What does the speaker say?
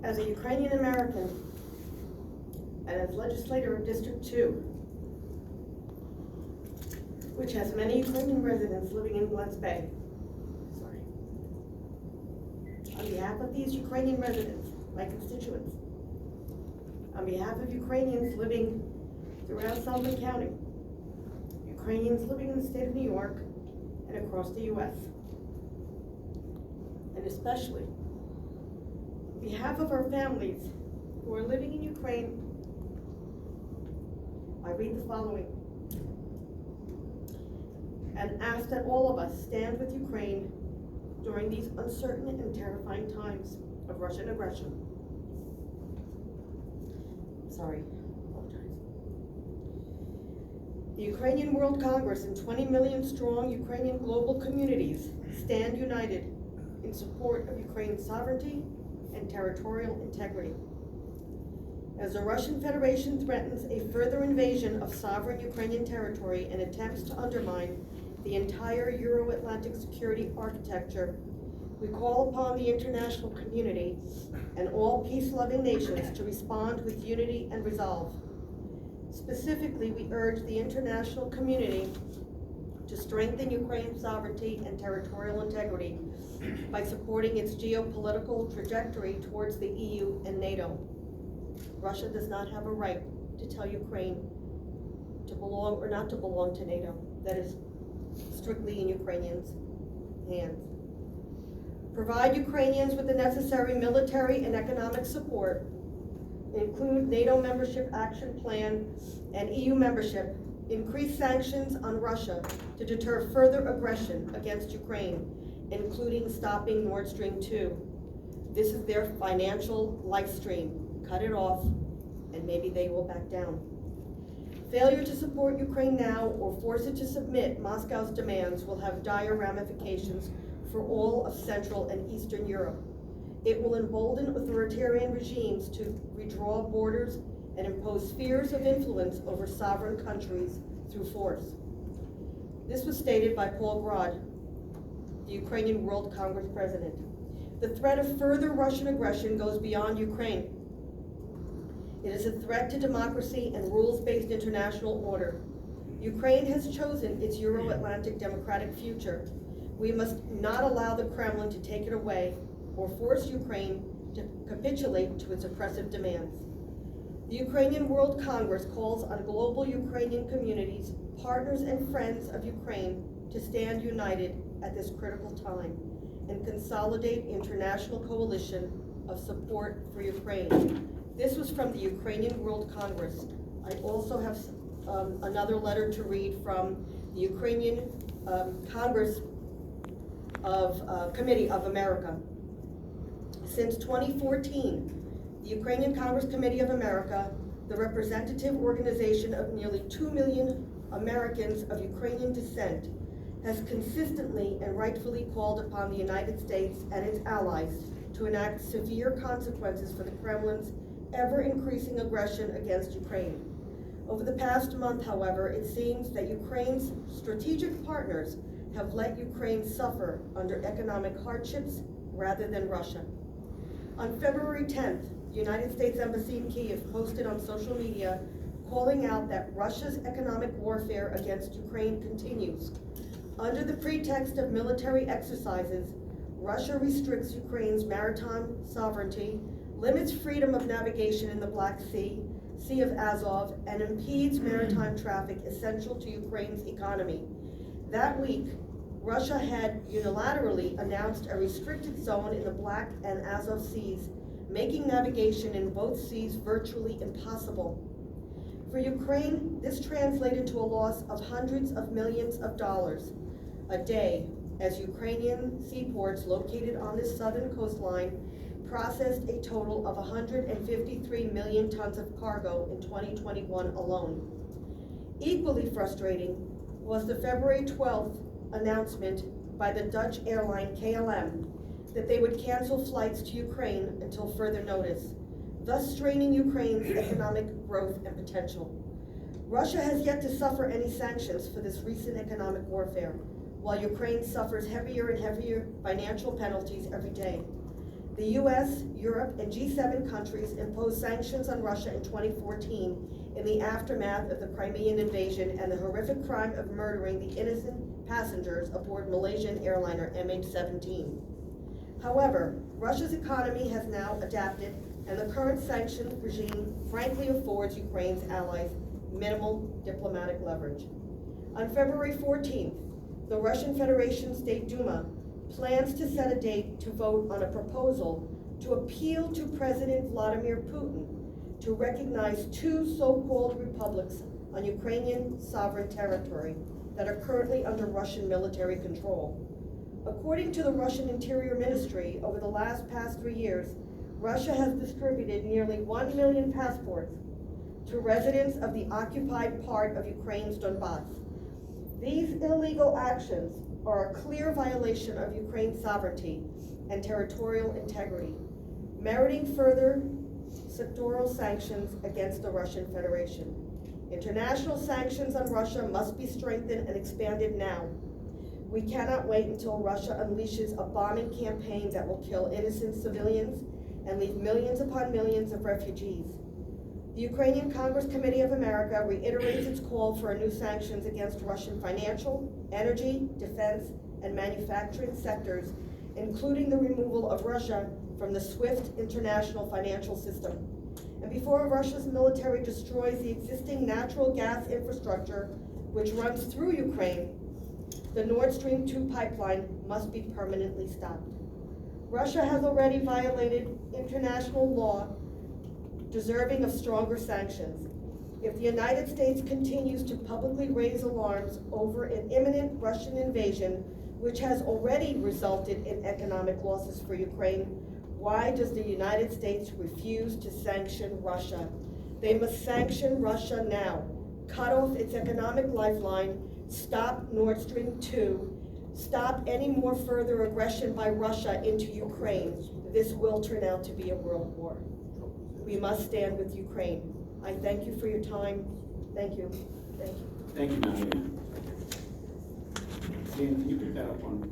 As a Ukrainian-American and as legislator of District 2, which has many Ukrainian residents living in Glens Bay, on behalf of these Ukrainian residents, my constituents, on behalf of Ukrainians living throughout Sullivan County, Ukrainians living in the state of New York and across the U.S., and especially on behalf of our families who are living in Ukraine, I read the following and ask that all of us stand with Ukraine during these uncertain and terrifying times of Russian aggression. Sorry, apologize. The Ukrainian World Congress and 20 million strong Ukrainian global communities stand united in support of Ukraine's sovereignty and territorial integrity. As the Russian Federation threatens a further invasion of sovereign Ukrainian territory and attempts to undermine the entire Euro-Atlantic security architecture, we call upon the international community and all peace-loving nations to respond with unity and resolve. Specifically, we urge the international community to strengthen Ukraine's sovereignty and territorial integrity by supporting its geopolitical trajectory towards the EU and NATO. Russia does not have a right to tell Ukraine to belong or not to belong to NATO. That is strictly in Ukrainians' hands. Provide Ukrainians with the necessary military and economic support, include NATO membership action plan and EU membership, increase sanctions on Russia to deter further aggression against Ukraine, including stopping Nord Stream 2. This is their financial life stream. Cut it off, and maybe they will back down. Failure to support Ukraine now or force it to submit Moscow's demands will have dire ramifications for all of Central and Eastern Europe. It will embolden authoritarian regimes to redraw borders and impose spheres of influence over sovereign countries through force. This was stated by Paul Grod, the Ukrainian World Congress president. The threat of further Russian aggression goes beyond Ukraine. It is a threat to democracy and rules-based international order. Ukraine has chosen its Euro-Atlantic democratic future. We must not allow the Kremlin to take it away or force Ukraine to capitulate to its oppressive demands. The Ukrainian World Congress calls on global Ukrainian communities, partners and friends of Ukraine to stand united at this critical time and consolidate international coalition of support for Ukraine. This was from the Ukrainian World Congress. I also have another letter to read from the Ukrainian Congress of Committee of America. Since 2014, the Ukrainian Congress Committee of America, the representative organization of nearly 2 million Americans of Ukrainian descent, has consistently and rightfully called upon the United States and its allies to enact severe consequences for the Kremlin's ever-increasing aggression against Ukraine. Over the past month, however, it seems that Ukraine's strategic partners have let Ukraine suffer under economic hardships rather than Russia. On February 10th, the United States Embassy in Kyiv posted on social media calling out that Russia's economic warfare against Ukraine continues. Under the pretext of military exercises, Russia restricts Ukraine's maritime sovereignty, limits freedom of navigation in the Black Sea, Sea of Azov, and impedes maritime traffic essential to Ukraine's economy. That week, Russia had unilaterally announced a restricted zone in the Black and Azov Seas, making navigation in both seas virtually impossible. For Ukraine, this translated to a loss of hundreds of millions of dollars a day as Ukrainian seaports located on this southern coastline processed a total of 153 million tons of cargo in 2021 alone. Equally frustrating was the February 12th announcement by the Dutch airline KLM that they would cancel flights to Ukraine until further notice, thus straining Ukraine's economic growth and potential. Russia has yet to suffer any sanctions for this recent economic warfare, while Ukraine suffers heavier and heavier financial penalties every day. The US, Europe, and G7 countries imposed sanctions on Russia in 2014 in the aftermath of the Crimean invasion and the horrific crime of murdering the innocent passengers aboard Malaysian airliner MH17. However, Russia's economy has now adapted, and the current sanctions regime frankly affords Ukraine's allies minimal diplomatic leverage. On February 14th, the Russian Federation State Duma plans to set a date to vote on a proposal to appeal to President Vladimir Putin to recognize two so-called republics on Ukrainian sovereign territory that are currently under Russian military control. According to the Russian Interior Ministry, over the past 3 years, Russia has distributed nearly 1 million passports to residents of the occupied part of Ukraine's Donbass. These illegal actions are a clear violation of Ukraine's sovereignty and territorial integrity, meriting further sectoral sanctions against the Russian Federation. International sanctions on Russia must be strengthened and expanded now. We cannot wait until Russia unleashes a bombing campaign that will kill innocent civilians and leave millions upon millions of refugees. The Ukrainian Congress Committee of America reiterates its call for new sanctions against Russian financial, energy, defense, and manufacturing sectors, including the removal of Russia from the SWIFT international financial system. And before Russia's military destroys the existing natural gas infrastructure which runs through Ukraine, the Nord Stream 2 pipeline must be permanently stopped. Russia has already violated international law deserving of stronger sanctions. If the United States continues to publicly raise alarms over an imminent Russian invasion, which has already resulted in economic losses for Ukraine, why does the United States refuse to sanction Russia? They must sanction Russia now. Cut off its economic lifeline, stop Nord Stream 2, stop any more further aggression by Russia into Ukraine. This will turn out to be a world war. We must stand with Ukraine. I thank you for your time. Thank you. Thank you. Thank you, Nadia. Dan, can you pick that up on